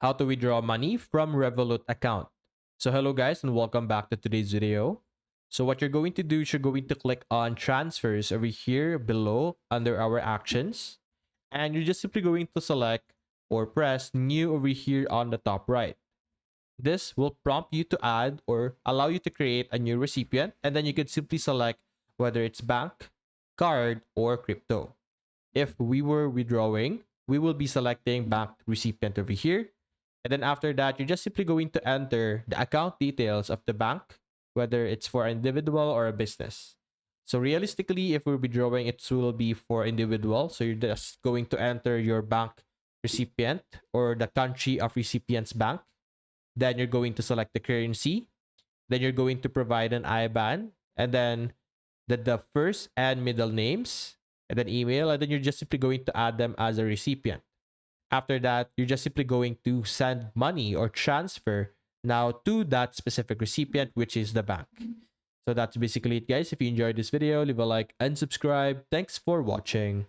how to withdraw money from Revolut account. So hello guys and welcome back to today's video. So what you're going to do is you're going to click on transfers over here below under our actions. And you're just simply going to select or press new over here on the top right. This will prompt you to add or allow you to create a new recipient. And then you can simply select whether it's bank, card, or crypto. If we were withdrawing, we will be selecting bank recipient over here. And then after that, you're just simply going to enter the account details of the bank, whether it's for an individual or a business. So realistically, if we're withdrawing, it will be for individual. So you're just going to enter your bank recipient or the country of recipient's bank. Then you're going to select the currency. Then you're going to provide an IBAN and then the first and middle names and then email. And then you're just simply going to add them as a recipient. After that, you're just simply going to send money or transfer now to that specific recipient, which is the bank. So that's basically it, guys. If you enjoyed this video, leave a like and subscribe. Thanks for watching.